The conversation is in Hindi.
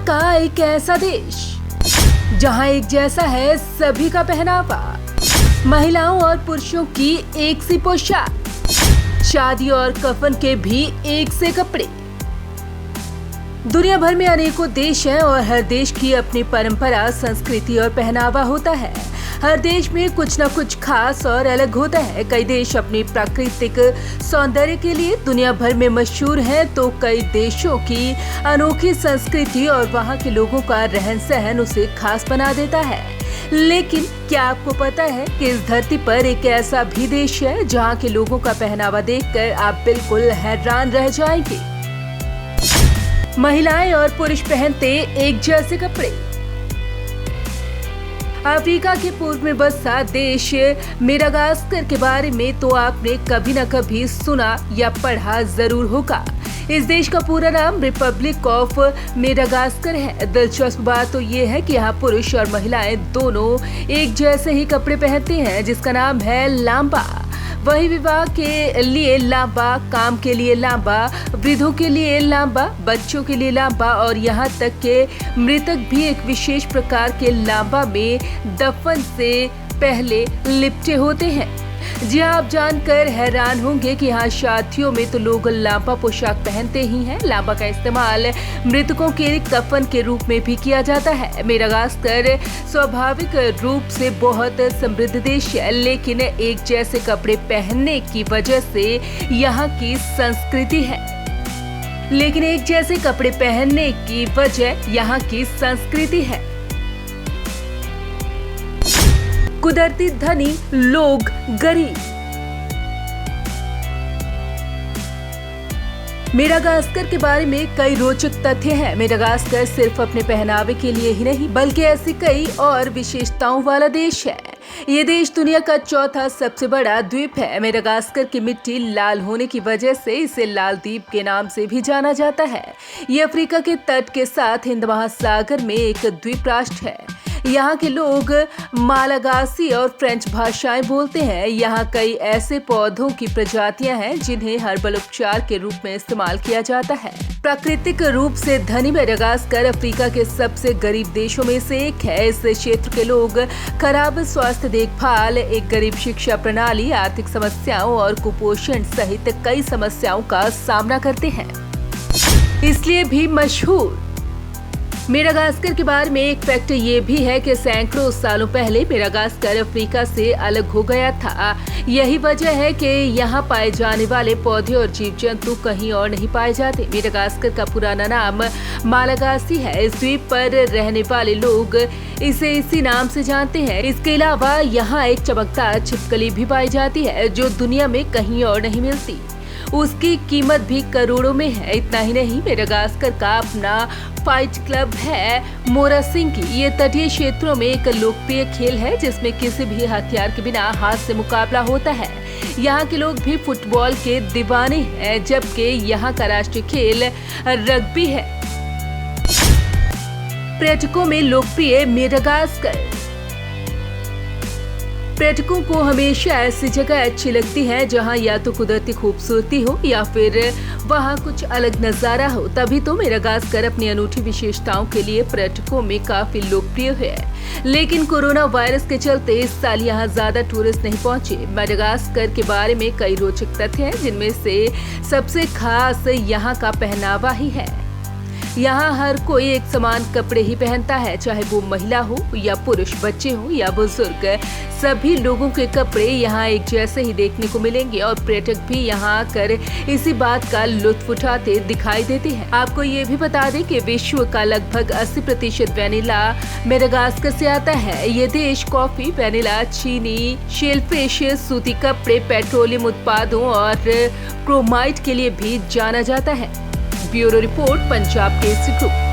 अफ्रीका एक ऐसा देश जहां एक जैसा है सभी का पहनावा, महिलाओं और पुरुषों की एक सी पोशाक, शादी और कफन के भी एक से कपड़े। दुनिया भर में अनेकों देश हैं और हर देश की अपनी परंपरा, संस्कृति और पहनावा होता है। हर देश में कुछ न कुछ खास और अलग होता है। कई देश अपनी प्राकृतिक सौंदर्य के लिए दुनिया भर में मशहूर हैं, तो कई देशों की अनोखी संस्कृति और वहाँ के लोगों का रहन सहन उसे खास बना देता है। लेकिन क्या आपको पता है कि इस धरती पर एक ऐसा भी देश है जहाँ के लोगों का पहनावा देखकर आप बिल्कुल हैरान रह जाएंगे। महिलाएं और पुरुष पहनते एक जैसे कपड़े। अफ्रीका के पूर्व में बसा देश मेडागास्कर के बारे में तो आपने कभी न कभी सुना या पढ़ा जरूर होगा। इस देश का पूरा नाम रिपब्लिक ऑफ मेडागास्कर है। दिलचस्प बात तो ये है कि यहाँ पुरुष और महिलाएं दोनों एक जैसे ही कपड़े पहनते हैं, जिसका नाम है लांबा। वही विवाह के लिए लांबा, काम के लिए लांबा, वृद्धों के लिए लांबा, बच्चों के लिए लांबा और यहाँ तक के मृतक भी एक विशेष प्रकार के लांबा में दफन से पहले लिपटे होते हैं। जी आप जानकर हैरान होंगे कि यहाँ शादियों में तो लोग लांबा पोशाक पहनते ही हैं। लांबा का इस्तेमाल मृतकों के कफन के रूप में भी किया जाता है। मेडागास्कर स्वाभाविक रूप से बहुत समृद्ध देश है, लेकिन एक जैसे कपड़े पहनने की वजह से यहाँ की संस्कृति है। लेकिन एक जैसे कपड़े पहनने की वजह यहाँ की संस्कृति है। कुदरती धनी, लोग गरीब। मेडागास्कर के बारे में कई रोचक तथ्य हैं। मेडागास्कर सिर्फ अपने पहनावे के लिए ही नहीं, बल्कि ऐसी कई और विशेषताओं वाला देश है। ये देश दुनिया का चौथा सबसे बड़ा द्वीप है। मेडागास्कर की मिट्टी लाल होने की वजह से इसे लाल द्वीप के नाम से भी जाना जाता है। ये अफ्रीका के तट के साथ हिंद महासागर में एक द्वीप राष्ट्र है। यहाँ के लोग मालागासी और फ्रेंच भाषाएं बोलते हैं। यहाँ कई ऐसे पौधों की प्रजातियां हैं जिन्हें हर्बल उपचार के रूप में इस्तेमाल किया जाता है। प्राकृतिक रूप से धनी मेडागास्कर अफ्रीका के सबसे गरीब देशों में से एक है। इस क्षेत्र के लोग खराब स्वास्थ्य देखभाल, एक गरीब शिक्षा प्रणाली, आर्थिक समस्याओं और कुपोषण सहित कई समस्याओं का सामना करते हैं, इसलिए भी मशहूर। मेडागास्कर के बारे में एक फैक्ट ये भी है कि सैकड़ों सालों पहले मेडागास्कर अफ्रीका से अलग हो गया था। यही वजह है कि यहाँ पाए जाने वाले पौधे और जीव जंतु कहीं और नहीं पाए जाते। मेडागास्कर का पुराना नाम मालागासी है। इस द्वीप पर रहने वाले लोग इसे इसी नाम से जानते हैं। इसके अलावा यहाँ एक चमकदार छिपकली भी पाई जाती है जो दुनिया में कहीं और नहीं मिलती। उसकी कीमत भी करोड़ों में है। इतना ही नहीं, मेडागास्कर का अपना फाइट क्लब है मोरासिंकी। ये तटीय क्षेत्रों में एक लोकप्रिय खेल है जिसमें किसी भी हथियार के बिना हाथ से मुकाबला होता है। यहाँ के लोग भी फुटबॉल के दीवाने हैं, जबकि यहाँ का राष्ट्रीय खेल रग्बी है। पर्यटकों में लोकप्रिय मेडागास्कर। पर्यटकों को हमेशा ऐसी जगह अच्छी लगती है जहां या तो कुदरती खूबसूरती हो या फिर वहां कुछ अलग नजारा हो। तभी तो मेडागास्कर अपनी अनूठी विशेषताओं के लिए पर्यटकों में काफी लोकप्रिय है। लेकिन कोरोना वायरस के चलते इस साल यहाँ ज्यादा टूरिस्ट नहीं पहुंचे। मेडागास्कर के बारे में कई रोचक तथ्य हैं, जिनमें से सबसे खास यहाँ का पहनावा ही है। यहाँ हर कोई एक समान कपड़े ही पहनता है, चाहे वो महिला हो या पुरुष, बच्चे हो या बुजुर्ग। सभी लोगों के कपड़े यहाँ एक जैसे ही देखने को मिलेंगे और पर्यटक भी यहाँ आकर इसी बात का लुत्फ उठाते दिखाई देते हैं। आपको ये भी बता दें कि विश्व का लगभग 80% वेनिला मेडागास्कर से आता है। ये देश कॉफी, वेनिला, चीनी, शेलफिश, सूती कपड़े, पेट्रोलियम उत्पादों और क्रोमाइट के लिए भी जाना जाता है। Bureau report, Punjab Kesari group.